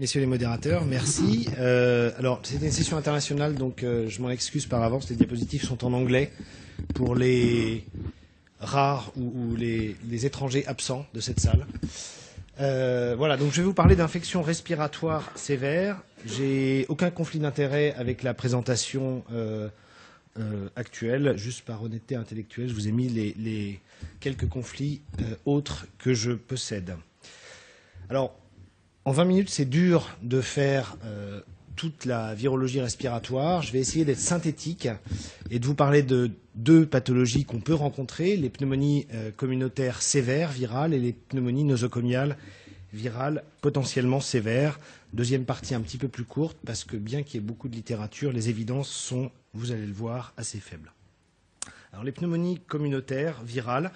Messieurs les modérateurs, merci. Alors, c'était une session internationale, donc je m'en excuse par avance. Les diapositives sont en anglais pour les rares ou les étrangers absents de cette salle. Voilà, donc je vais vous parler d'infections respiratoires sévères. J'ai aucun conflit d'intérêt avec la présentation actuelle. Juste par honnêteté intellectuelle, je vous ai mis les quelques conflits autres que je possède. Alors, en 20 minutes, c'est dur de faire toute la virologie respiratoire. Je vais essayer d'être synthétique et de vous parler de deux pathologies qu'on peut rencontrer, les pneumonies communautaires sévères, virales, et les pneumonies nosocomiales virales potentiellement sévères. Deuxième partie un petit peu plus courte, parce que bien qu'il y ait beaucoup de littérature, les évidences sont, vous allez le voir, assez faibles. Alors, les pneumonies communautaires virales,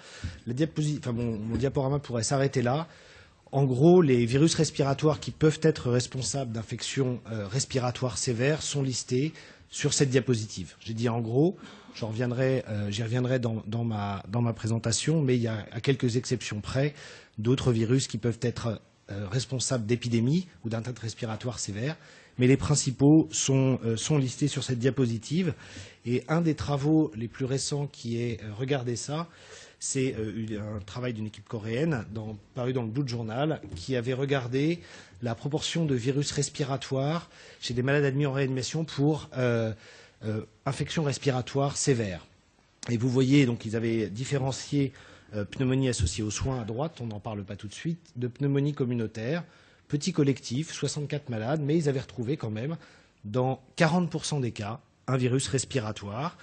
mon diaporama pourrait s'arrêter là. En gros, les virus respiratoires qui peuvent être responsables d'infections respiratoires sévères sont listés sur cette diapositive. J'ai dit en gros, j'y reviendrai dans ma présentation, mais il y a à quelques exceptions près d'autres virus qui peuvent être responsables d'épidémies ou d'atteintes respiratoires sévères. Mais les principaux sont listés sur cette diapositive. Et un des travaux les plus récents qui est regardé ça, c'est un travail d'une équipe coréenne paru dans le Blue Journal qui avait regardé la proportion de virus respiratoires chez des malades admis en réanimation pour infections respiratoires sévères. Et vous voyez, donc, ils avaient différencié pneumonie associée aux soins à droite, on n'en parle pas tout de suite, de pneumonie communautaire, petit collectif, 64 malades, mais ils avaient retrouvé quand même, dans 40% des cas, un virus respiratoire.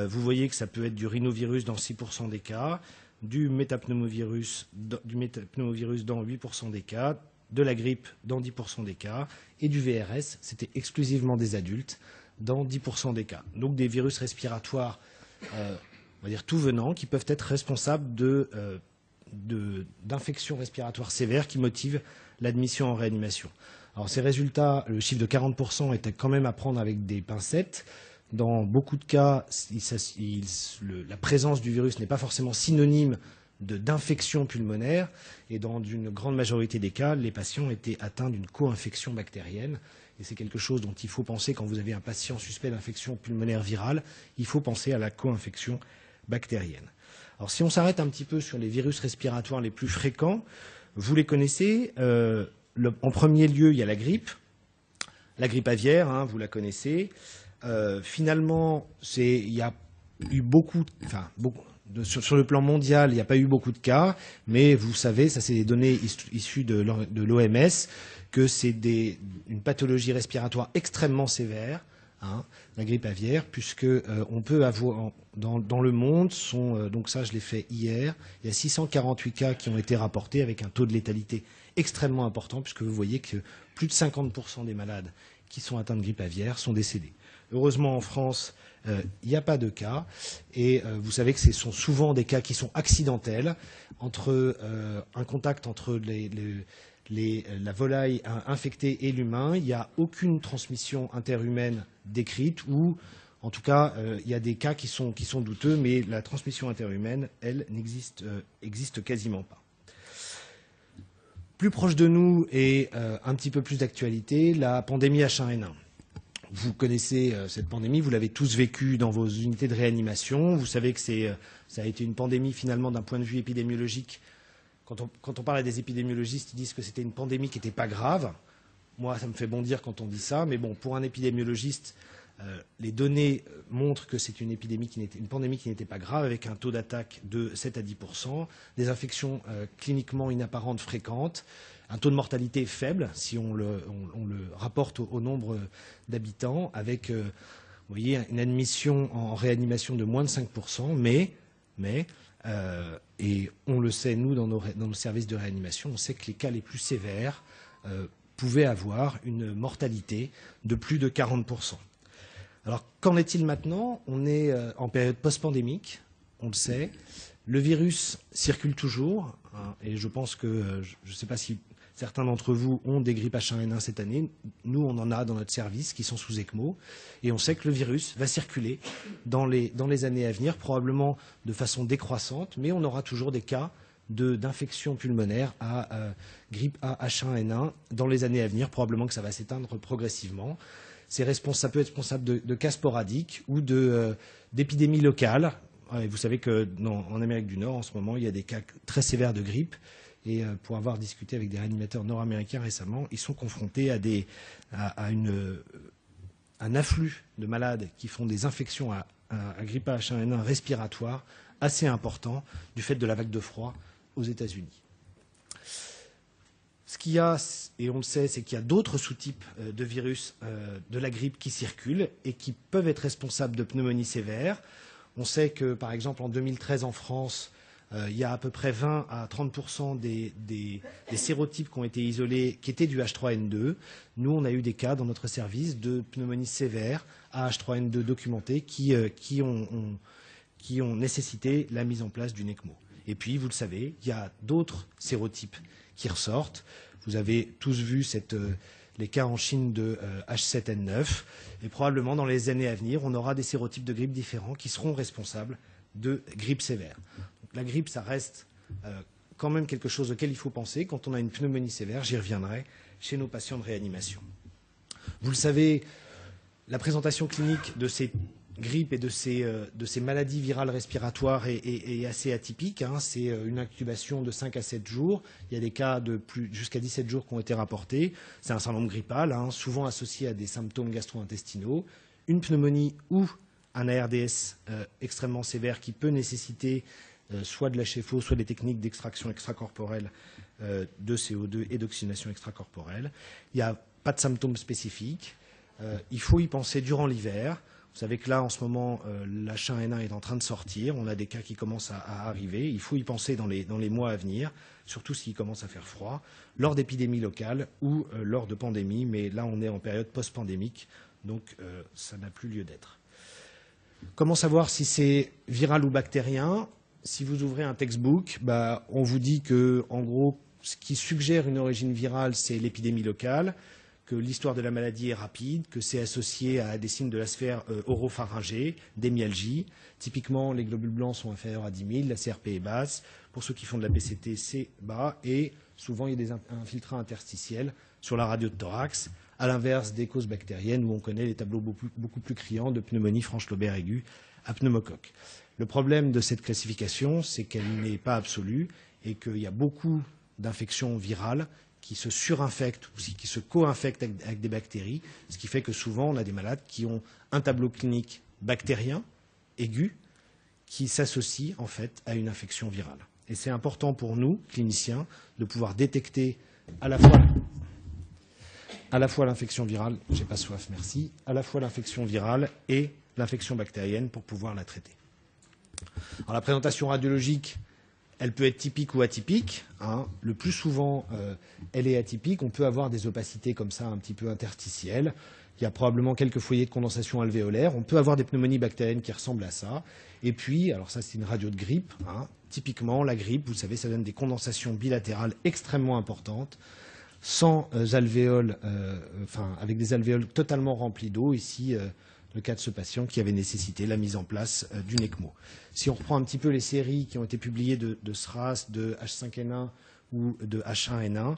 Vous voyez que ça peut être du rhinovirus dans 6% des cas, du métapneumovirus dans 8% des cas, de la grippe dans 10% des cas, et du VRS, c'était exclusivement des adultes, dans 10% des cas. Donc des virus respiratoires, on va dire tout venant, qui peuvent être responsables d'infections respiratoires sévères qui motivent l'admission en réanimation. Alors ces résultats, le chiffre de 40% était quand même à prendre avec des pincettes. Dans beaucoup de cas, la présence du virus n'est pas forcément synonyme d'infection pulmonaire. Et dans une grande majorité des cas, les patients étaient atteints d'une co-infection bactérienne. Et c'est quelque chose dont il faut penser quand vous avez un patient suspect d'infection pulmonaire virale. Il faut penser à la co-infection bactérienne. Alors si on s'arrête un petit peu sur les virus respiratoires les plus fréquents, vous les connaissez. En premier lieu, il y a la grippe aviaire, hein, vous la connaissez. Finalement, il y a eu sur le plan mondial, il n'y a pas eu beaucoup de cas, mais vous savez, ça c'est des données issues de l'OMS, que c'est une pathologie respiratoire extrêmement sévère, hein, la grippe aviaire, puisque on peut avoir dans le monde, donc ça je l'ai fait hier, il y a 648 cas qui ont été rapportés avec un taux de létalité extrêmement important, puisque vous voyez que plus de 50% des malades qui sont atteints de grippe aviaire sont décédés. Heureusement, en France, il n'y a pas de cas. Et vous savez que ce sont souvent des cas qui sont accidentels, un contact entre la volaille infectée et l'humain. Il n'y a aucune transmission interhumaine décrite, ou en tout cas, il y a des cas qui sont douteux, mais la transmission interhumaine, elle, existe quasiment pas. Plus proche de nous et un petit peu plus d'actualité, la pandémie H1N1. Vous connaissez cette pandémie, vous l'avez tous vécue dans vos unités de réanimation. Vous savez que ça a été une pandémie finalement d'un point de vue épidémiologique. Quand on parle à des épidémiologistes, ils disent que c'était une pandémie qui n'était pas grave. Moi, ça me fait bondir quand on dit ça, mais bon, pour un épidémiologiste, les données montrent que c'est une pandémie qui n'était pas grave, avec un taux d'attaque de 7 à 10%, des infections cliniquement inapparentes fréquentes, un taux de mortalité faible, si on le rapporte au nombre d'habitants, avec vous voyez, une admission en réanimation de moins de 5%, et on le sait, nous, dans nos services de réanimation, on sait que les cas les plus sévères pouvaient avoir une mortalité de plus de 40%. Alors, qu'en est-il maintenant? On est en période post-pandémique, on le sait. Le virus circule toujours, hein, et je pense que, je ne sais pas si certains d'entre vous ont des grippes H1N1 cette année. Nous, on en a dans notre service qui sont sous ECMO, et on sait que le virus va circuler dans les années à venir, probablement de façon décroissante, mais on aura toujours des cas d'infections pulmonaires à grippe A, H1N1 dans les années à venir. Probablement que ça va s'éteindre progressivement. Ça peut être responsable de cas sporadiques ou d'épidémies locales. Et vous savez qu'en Amérique du Nord, en ce moment, il y a des cas très sévères de grippe. Et pour avoir discuté avec des réanimateurs nord-américains récemment, ils sont confrontés à un afflux de malades qui font des infections à grippe H1N1 respiratoire assez important du fait de la vague de froid aux États-Unis. Ce qu'il y a, et on le sait, c'est qu'il y a d'autres sous-types de virus de la grippe qui circulent et qui peuvent être responsables de pneumonies sévères. On sait que, par exemple, en 2013 en France, il y a à peu près 20 à 30% des sérotypes qui ont été isolés qui étaient du H3N2. Nous, on a eu des cas dans notre service de pneumonies sévères à H3N2 documentés qui ont nécessité la mise en place d'une ECMO. Et puis, vous le savez, il y a d'autres sérotypes qui ressortent. Vous avez tous vu les cas en Chine de H7N9. Et probablement, dans les années à venir, on aura des sérotypes de grippe différents qui seront responsables de grippe sévère. Donc, la grippe, ça reste quand même quelque chose auquel il faut penser. Quand on a une pneumonie sévère, j'y reviendrai, chez nos patients de réanimation. Vous le savez, la présentation clinique de ces grippes et de ces maladies virales respiratoires est assez atypique. C'est une incubation de 5 à 7 jours. Il y a des cas de jusqu'à 17 jours qui ont été rapportés. C'est un syndrome grippal, souvent associé à des symptômes gastro-intestinaux, une pneumonie ou un ARDS extrêmement sévère qui peut nécessiter soit de l'HFO, soit des techniques d'extraction extracorporelle de CO2 et d'oxygénation extracorporelle. Il n'y a pas de symptômes spécifiques. Il faut y penser durant l'hiver. Vous savez que là, en ce moment, l'H1N1 est en train de sortir. On a des cas qui commencent à arriver. Il faut y penser dans les mois à venir, surtout s'il commence à faire froid, lors d'épidémies locales ou lors de pandémies. Mais là, on est en période post-pandémique, donc ça n'a plus lieu d'être. Comment savoir si c'est viral ou bactérien? Si vous ouvrez un textbook, on vous dit que, en gros, ce qui suggère une origine virale, c'est l'épidémie locale, que l'histoire de la maladie est rapide, que c'est associé à des signes de la sphère oropharyngée, des myalgies. Typiquement, les globules blancs sont inférieurs à 10 000, la CRP est basse. Pour ceux qui font de la PCT, c'est bas. Et souvent, il y a des infiltrats interstitiels sur la radio de thorax, à l'inverse des causes bactériennes, où on connaît les tableaux beaucoup plus criants de pneumonie franche lobaire aiguë à pneumocoque. Le problème de cette classification, c'est qu'elle n'est pas absolue et qu'il y a beaucoup d'infections virales qui se surinfectent ou qui se co-infectent avec des bactéries, ce qui fait que souvent on a des malades qui ont un tableau clinique bactérien aigu qui s'associe en fait à une infection virale. Et c'est important pour nous, cliniciens, de pouvoir détecter à la fois l'infection virale, j'ai pas soif, merci, à la fois l'infection virale et l'infection bactérienne pour pouvoir la traiter. Alors, la présentation radiologique, elle peut être typique ou atypique. Le plus souvent, elle est atypique. On peut avoir des opacités comme ça, un petit peu interstitielles. Il y a probablement quelques foyers de condensation alvéolaire. On peut avoir des pneumonies bactériennes qui ressemblent à ça. Et puis, alors ça, c'est une radio de grippe. Typiquement, la grippe, vous savez, ça donne des condensations bilatérales extrêmement importantes, sans alvéoles, avec des alvéoles totalement remplis d'eau. Ici, le cas de ce patient qui avait nécessité la mise en place d'une ECMO. Si on reprend un petit peu les séries qui ont été publiées de SRAS, de H5N1 ou de H1N1,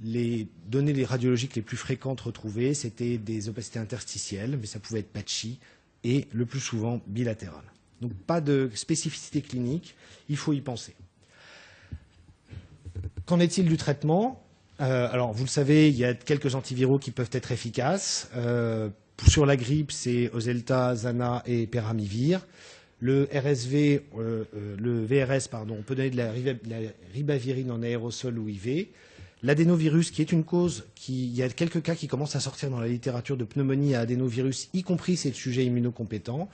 les données radiologiques les plus fréquentes retrouvées, c'était des opacités interstitielles, mais ça pouvait être patchy et le plus souvent bilatérales. Donc pas de spécificité clinique, il faut y penser. Qu'en est-il du traitement? Alors vous le savez, il y a quelques antiviraux qui peuvent être efficaces. Sur la grippe, c'est Oselta, Zana et Peramivir. Le RSV, le VRS, on peut donner de la ribavirine en aérosol ou IV. L'adénovirus, qui est une cause, il y a quelques cas qui commencent à sortir dans la littérature de pneumonie à adénovirus, y compris ces sujets immunocompétents.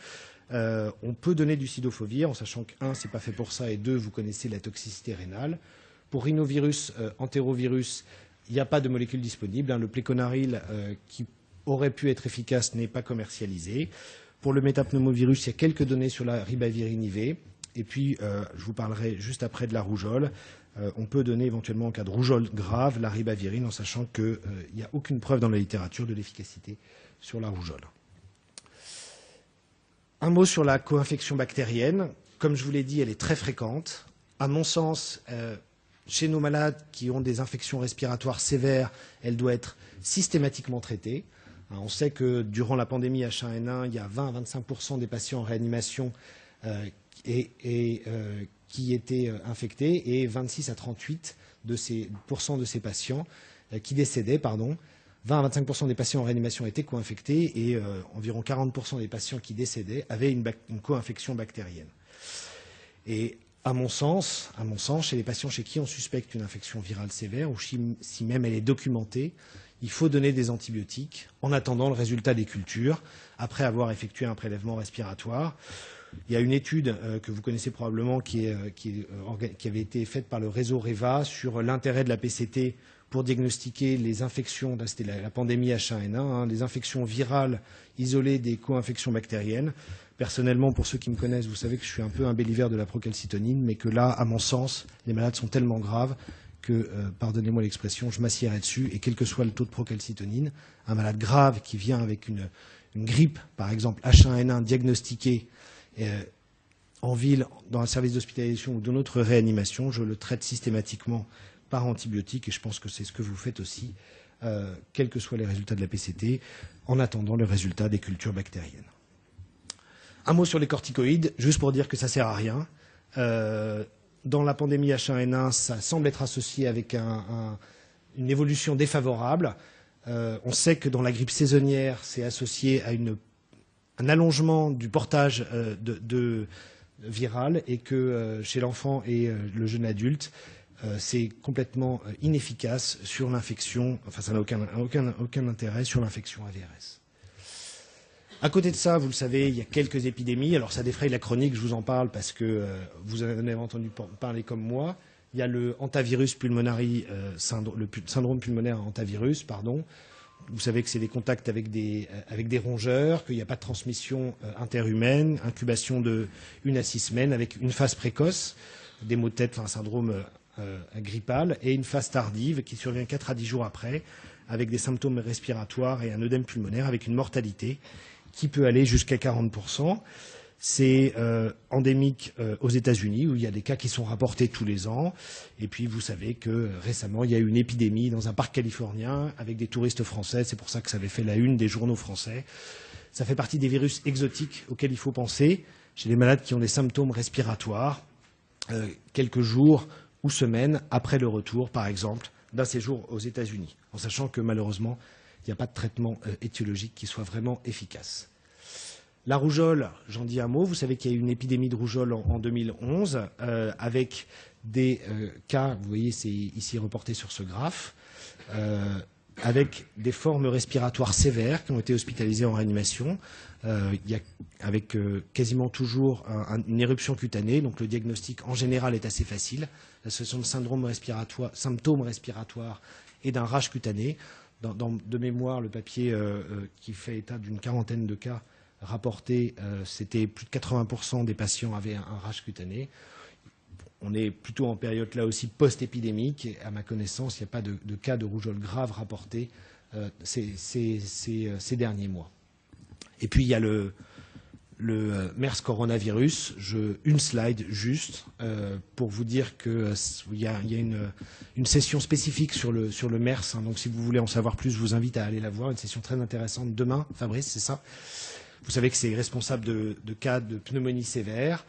On peut donner du cidofovir, en sachant que, 1, c'est pas fait pour ça, et 2, vous connaissez la toxicité rénale. Pour rhinovirus, entérovirus, il n'y a pas de molécule disponible. Le pléconaril, qui aurait pu être efficace, n'est pas commercialisé. Pour le métapneumovirus, il y a quelques données sur la ribavirine IV. Et puis, je vous parlerai juste après de la rougeole. On peut donner éventuellement en cas de rougeole grave la ribavirine, en sachant qu'il n'y a aucune preuve dans la littérature de l'efficacité sur la rougeole. Un mot sur la co-infection bactérienne. Comme je vous l'ai dit, elle est très fréquente. À mon sens, chez nos malades qui ont des infections respiratoires sévères, elle doit être systématiquement traitée. On sait que durant la pandémie H1N1, il y a 20 à 25% des patients en réanimation qui étaient infectés et 26 à 38% de ces patients qui décédaient. 20 à 25% des patients en réanimation étaient co-infectés et environ 40% des patients qui décédaient avaient une co-infection bactérienne. Et à mon sens, chez les patients chez qui on suspecte une infection virale sévère ou si même elle est documentée, il faut donner des antibiotiques en attendant le résultat des cultures, après avoir effectué un prélèvement respiratoire. Il y a une étude que vous connaissez probablement qui avait été faite par le réseau REVA sur l'intérêt de la PCT pour diagnostiquer les infections, c'était la pandémie H1N1, les infections virales isolées des co-infections bactériennes. Personnellement, pour ceux qui me connaissent, vous savez que je suis un peu un believer de la procalcitonine, mais que là, à mon sens, les malades sont tellement graves que, pardonnez-moi l'expression, je m'assiérai dessus, et quel que soit le taux de procalcitonine, un malade grave qui vient avec une grippe, par exemple H1N1 diagnostiquée en ville, dans un service d'hospitalisation ou dans notre réanimation, je le traite systématiquement par antibiotiques, et je pense que c'est ce que vous faites aussi, quels que soient les résultats de la PCT, en attendant le résultat des cultures bactériennes. Un mot sur les corticoïdes, juste pour dire que ça ne sert à rien. Dans la pandémie H1N1, ça semble être associé avec une évolution défavorable. On sait que dans la grippe saisonnière, c'est associé à un allongement du portage viral et que chez l'enfant et le jeune adulte, c'est complètement inefficace sur l'infection, enfin ça n'a aucun intérêt sur l'infection AVRS. À côté de ça, vous le savez, il y a quelques épidémies. Alors ça défraye la chronique, je vous en parle parce que vous en avez entendu parler comme moi. Il y a le hantavirus pulmonari, le syndrome pulmonaire hantavirus, pardon. Vous savez que c'est des contacts avec des rongeurs, qu'il n'y a pas de transmission interhumaine, incubation de 1 à 6 semaines avec une phase précoce, des maux de tête, un syndrome grippal, et une phase tardive qui survient 4 à 10 jours après, avec des symptômes respiratoires et un œdème pulmonaire avec une mortalité qui peut aller jusqu'à 40%. C'est endémique aux États-Unis, où il y a des cas qui sont rapportés tous les ans. Et puis, vous savez que récemment, il y a eu une épidémie dans un parc californien avec des touristes français. C'est pour ça que ça avait fait la une des journaux français. Ça fait partie des virus exotiques auxquels il faut penser chez les malades qui ont des symptômes respiratoires quelques jours ou semaines après le retour, par exemple, d'un séjour aux États-Unis, en sachant que malheureusement, il n'y a pas de traitement étiologique qui soit vraiment efficace. La rougeole, j'en dis un mot. Vous savez qu'il y a eu une épidémie de rougeole en 2011 avec des cas, vous voyez, c'est ici reporté sur ce graphe, avec des formes respiratoires sévères qui ont été hospitalisées en réanimation, avec quasiment toujours une éruption cutanée. Donc le diagnostic en général est assez facile. L'association de symptômes respiratoires et d'un rash cutané. De mémoire, le papier qui fait état d'une quarantaine de cas rapportés, c'était plus de 80% des patients avaient un rash cutané. On est plutôt en période là aussi post-épidémique et à ma connaissance, il n'y a pas de cas de rougeole grave rapportés ces derniers mois. Et puis il y a le MERS coronavirus. Une slide juste pour vous dire qu'il y a une session spécifique sur le MERS. Donc si vous voulez en savoir plus, je vous invite à aller la voir. Une session très intéressante demain. Fabrice, c'est ça? Vous savez que c'est responsable de cas de pneumonie sévère.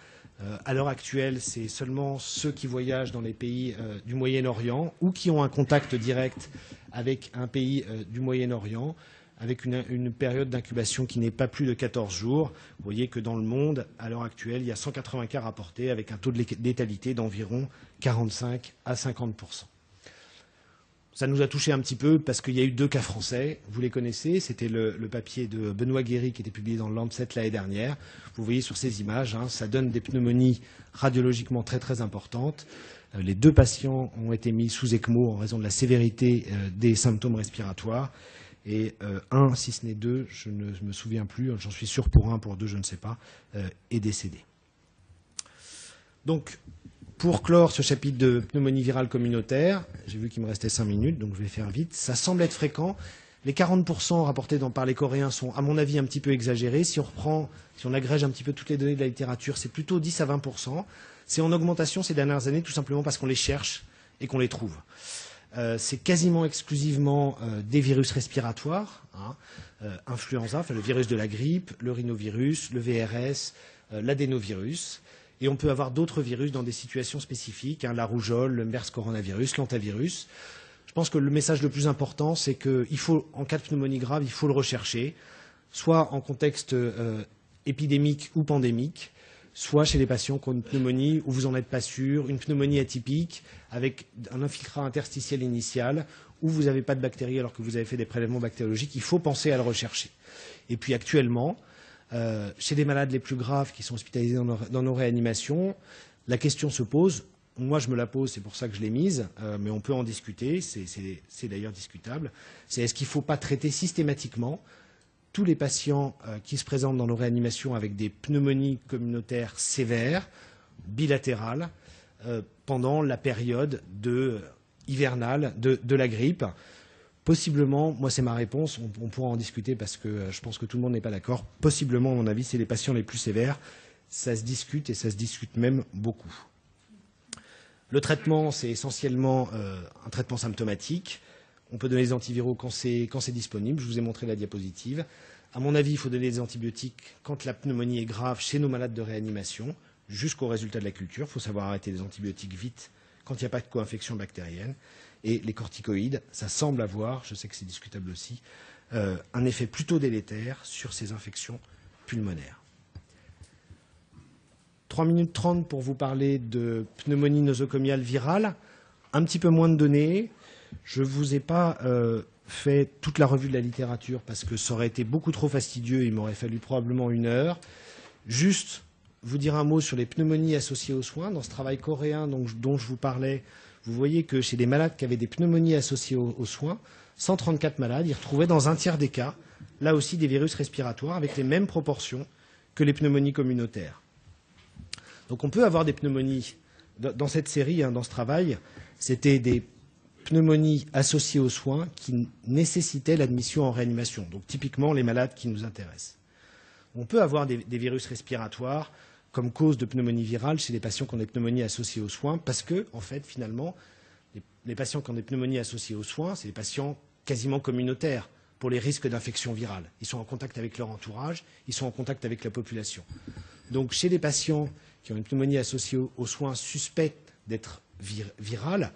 À l'heure actuelle, c'est seulement ceux qui voyagent dans les pays du Moyen-Orient ou qui ont un contact direct avec un pays du Moyen-Orient, avec une période d'incubation qui n'est pas plus de 14 jours. Vous voyez que dans le monde, à l'heure actuelle, il y a 180 cas rapportés avec un taux de létalité d'environ 45 à 50%. Ça nous a touché un petit peu parce qu'il y a eu 2 cas français. Vous les connaissez. C'était le papier de Benoît Guéry qui était publié dans le Lancet l'année dernière. Vous voyez sur ces images, ça donne des pneumonies radiologiquement très très importantes. Les 2 patients ont été mis sous ECMO en raison de la sévérité des symptômes respiratoires. Et un, si ce n'est 2, je ne me souviens plus, j'en suis sûr pour 1, pour 2, je ne sais pas, est décédé. Donc, pour clore ce chapitre de pneumonie virale communautaire, j'ai vu qu'il me restait 5 minutes, donc je vais faire vite. Ça semble être fréquent. Les 40% rapportés par les Coréens sont, à mon avis, un petit peu exagérés. Si on agrège un petit peu toutes les données de la littérature, c'est plutôt 10 à 20%. C'est en augmentation ces dernières années, tout simplement parce qu'on les cherche et qu'on les trouve. C'est quasiment exclusivement des virus respiratoires, influenza, enfin le virus de la grippe, le rhinovirus, le VRS, l'adénovirus. Et on peut avoir d'autres virus dans des situations spécifiques, la rougeole, le MERS coronavirus, l'antavirus. Je pense que le message le plus important, c'est qu'il faut, en cas de pneumonie grave, il faut le rechercher, soit en contexte épidémique ou pandémique, soit chez les patients qui ont une pneumonie où vous n'en êtes pas sûr, une pneumonie atypique avec un infiltrat interstitiel initial, où vous n'avez pas de bactéries alors que vous avez fait des prélèvements bactériologiques. Il faut penser à le rechercher. Et puis actuellement, chez les malades les plus graves qui sont hospitalisés dans nos réanimations, la question se pose. Moi, je me la pose, c'est pour ça que je l'ai mise, mais on peut en discuter, c'est d'ailleurs discutable. C'est est-ce qu'il ne faut pas traiter systématiquement tous les patients qui se présentent dans nos réanimations avec des pneumonies communautaires sévères, bilatérales, pendant la période hivernale de la grippe. Possiblement, moi c'est ma réponse, on pourra en discuter parce que je pense que tout le monde n'est pas d'accord. Possiblement, à mon avis, c'est les patients les plus sévères. Ça se discute et ça se discute même beaucoup. Le traitement, c'est essentiellement un traitement symptomatique. On peut donner des antiviraux quand c'est disponible. Je vous ai montré la diapositive. À mon avis, il faut donner des antibiotiques quand la pneumonie est grave chez nos malades de réanimation, jusqu'au résultat de la culture. Il faut savoir arrêter les antibiotiques vite quand il n'y a pas de co-infection bactérienne. Et les corticoïdes, ça semble avoir, je sais que c'est discutable aussi, un effet plutôt délétère sur ces infections pulmonaires. 3 minutes 30 pour vous parler de pneumonie nosocomiale virale. Un petit peu moins de données. Je ne vous ai pas fait toute la revue de la littérature parce que ça aurait été beaucoup trop fastidieux. Il m'aurait fallu probablement 1 heure. Juste vous dire un mot sur les pneumonies associées aux soins. Dans ce travail coréen dont je vous parlais, vous voyez que chez les malades qui avaient des pneumonies associées aux soins, 134 malades, ils retrouvaient dans un tiers des cas, là aussi, des virus respiratoires avec les mêmes proportions que les pneumonies communautaires. Donc on peut avoir des pneumonies. Dans cette série, dans ce travail, c'était des pneumonies associées aux soins qui nécessitaient l'admission en réanimation. Donc typiquement les malades qui nous intéressent. On peut avoir des virus respiratoires comme cause de pneumonie virale chez les patients qui ont des pneumonies associées aux soins, parce que, en fait, finalement, les patients qui ont des pneumonies associées aux soins, c'est des patients quasiment communautaires pour les risques d'infection virale. Ils sont en contact avec leur entourage, ils sont en contact avec la population. Donc, chez les patients qui ont une pneumonie associée aux soins suspectes d'être virale,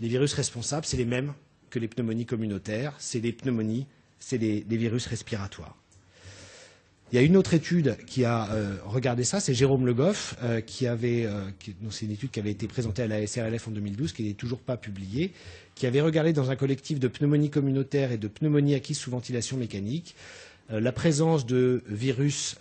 les virus responsables, c'est les mêmes que les pneumonies communautaires, c'est les pneumonies, c'est les virus respiratoires. Il y a une autre étude qui a regardé ça, c'est Jérôme Le Goff, c'est une étude qui avait été présentée à la SRLF en 2012, qui n'est toujours pas publiée, qui avait regardé dans un collectif de pneumonie communautaire et de pneumonie acquise sous ventilation mécanique la présence de virus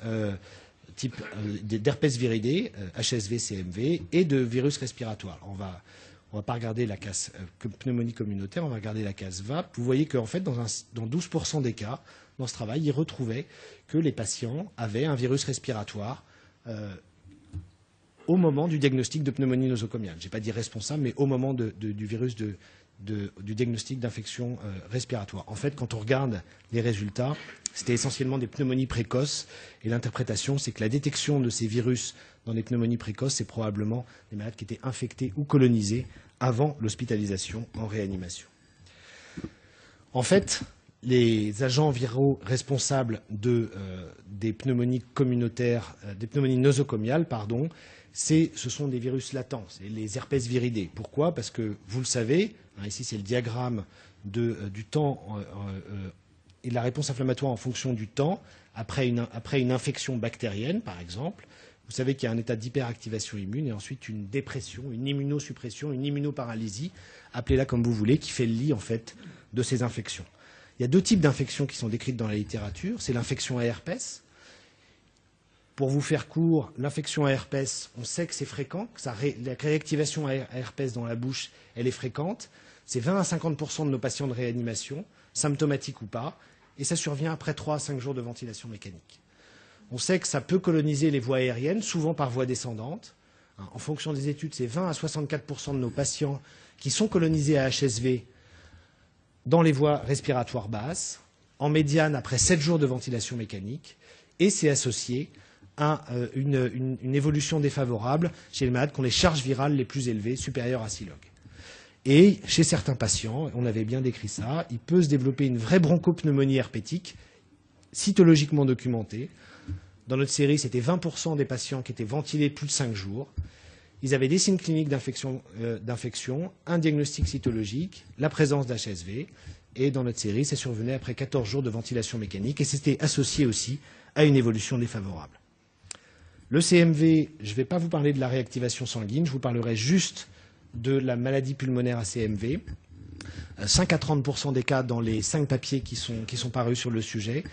type d'herpès viridé, HSV, CMV, et de virus respiratoires. On va pas regarder la case pneumonie communautaire, on va regarder la case VAP. Vous voyez qu'en fait, dans 12% des cas, dans ce travail, ils retrouvaient que les patients avaient un virus respiratoire au moment du diagnostic de pneumonie nosocomiale. Je n'ai pas dit responsable, mais au moment du virus du diagnostic d'infection respiratoire. En fait, quand on regarde les résultats, c'était essentiellement des pneumonies précoces. Et l'interprétation, c'est que la détection de ces virus dans les pneumonies précoces, c'est probablement des malades qui étaient infectés ou colonisés avant l'hospitalisation en réanimation. En fait, les agents viraux responsables des pneumonies communautaires, des pneumonies nosocomiales, ce sont des virus latents, c'est les herpès viridés. Pourquoi? Parce que, vous le savez, ici c'est le diagramme du temps et de la réponse inflammatoire en fonction du temps, après une infection bactérienne, par exemple. Vous savez qu'il y a un état d'hyperactivation immune et ensuite une dépression, une immunosuppression, une immunoparalysie, appelez-la comme vous voulez, qui fait le lit, en fait, de ces infections. Il y a 2 types d'infections qui sont décrites dans la littérature. C'est l'infection à herpès. Pour vous faire court, l'infection à herpès, on sait que c'est fréquent, que la réactivation à herpès dans la bouche, elle est fréquente. C'est 20 à 50% de nos patients de réanimation, symptomatiques ou pas, et ça survient après 3 à 5 jours de ventilation mécanique. On sait que ça peut coloniser les voies aériennes, souvent par voie descendante. En fonction des études, c'est 20 à 64% de nos patients qui sont colonisés à HSV dans les voies respiratoires basses, en médiane après 7 jours de ventilation mécanique, et c'est associé une évolution défavorable chez les malades qui ont les charges virales les plus élevées, supérieures à 6 log. Et chez certains patients, on avait bien décrit ça, il peut se développer une vraie bronchopneumonie herpétique, cytologiquement documentée. Dans notre série, c'était 20% des patients qui étaient ventilés plus de 5 jours. Ils avaient des signes cliniques d'infection, un diagnostic cytologique, la présence d'HSV. Et dans notre série, ça survenait après 14 jours de ventilation mécanique et c'était associé aussi à une évolution défavorable. Le CMV, je ne vais pas vous parler de la réactivation sanguine, je vous parlerai juste de la maladie pulmonaire à CMV. 5 à 30% des cas dans les 5 papiers qui sont parus sur le sujet,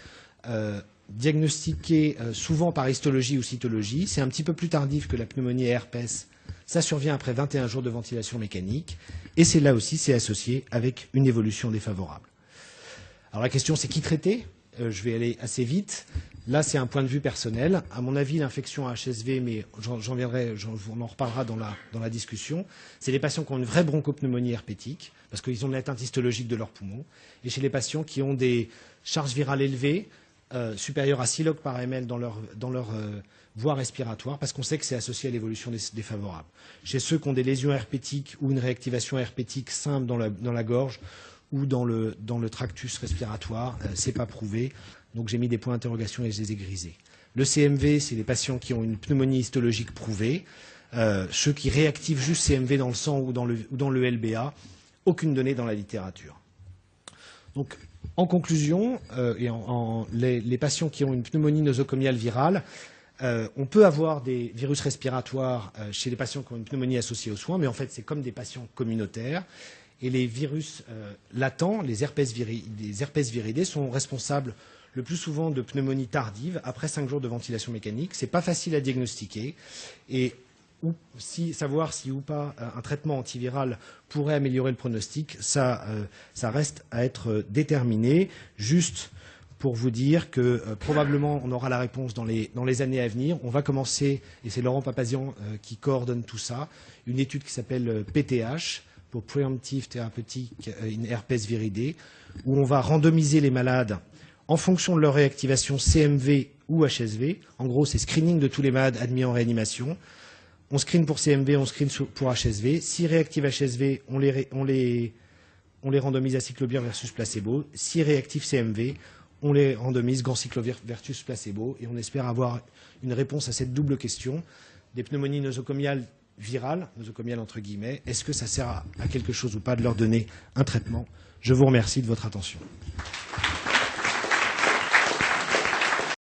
diagnostiqués souvent par histologie ou cytologie. C'est un petit peu plus tardif que la pneumonie à herpès. Ça survient après 21 jours de ventilation mécanique. Et c'est là aussi, c'est associé avec une évolution défavorable. Alors la question, c'est qui traiter ? Je vais aller assez vite. Là, c'est un point de vue personnel. À mon avis, l'infection à HSV, mais on en reparlera dans la discussion, c'est les patients qui ont une vraie bronchopneumonie herpétique, parce qu'ils ont une atteinte histologique de leurs poumons, et chez les patients qui ont des charges virales élevées, supérieures à 6 log par ml dans leur voie respiratoire, parce qu'on sait que c'est associé à l'évolution défavorable. Chez ceux qui ont des lésions herpétiques ou une réactivation herpétique simple dans la gorge ou dans le tractus respiratoire, c'est pas prouvé. Donc j'ai mis des points d'interrogation et je les ai grisés. Le CMV, c'est les patients qui ont une pneumonie histologique prouvée. Ceux qui réactivent juste CMV dans le sang ou dans le LBA, aucune donnée dans la littérature. Donc, en conclusion, les patients qui ont une pneumonie nosocomiale virale, on peut avoir des virus respiratoires chez les patients qui ont une pneumonie associée aux soins, mais en fait, c'est comme des patients communautaires. Et les virus latents, les herpès viridés, sont responsables le plus souvent de pneumonie tardive après 5 jours de ventilation mécanique. Ce n'est pas facile à diagnostiquer. Et savoir si ou pas un traitement antiviral pourrait améliorer le pronostic, ça reste à être déterminé. Juste pour vous dire que probablement on aura la réponse dans les années à venir. On va commencer, et c'est Laurent Papazian qui coordonne tout ça, une étude qui s'appelle PTH, pour Preemptive Therapeutic in Herpes Viridé, où on va randomiser les malades en fonction de leur réactivation CMV ou HSV. En gros, c'est screening de tous les malades admis en réanimation. On screen pour CMV, on screen pour HSV. S'ils réactivent HSV, on les randomise à cyclovir versus placebo. S'ils réactivent CMV, on les randomise ganciclovir versus placebo. Et on espère avoir une réponse à cette double question. Des pneumonies nosocomiales virales, nosocomiales entre guillemets, est-ce que ça sert à quelque chose ou pas de leur donner un traitement ? Je vous remercie de votre attention.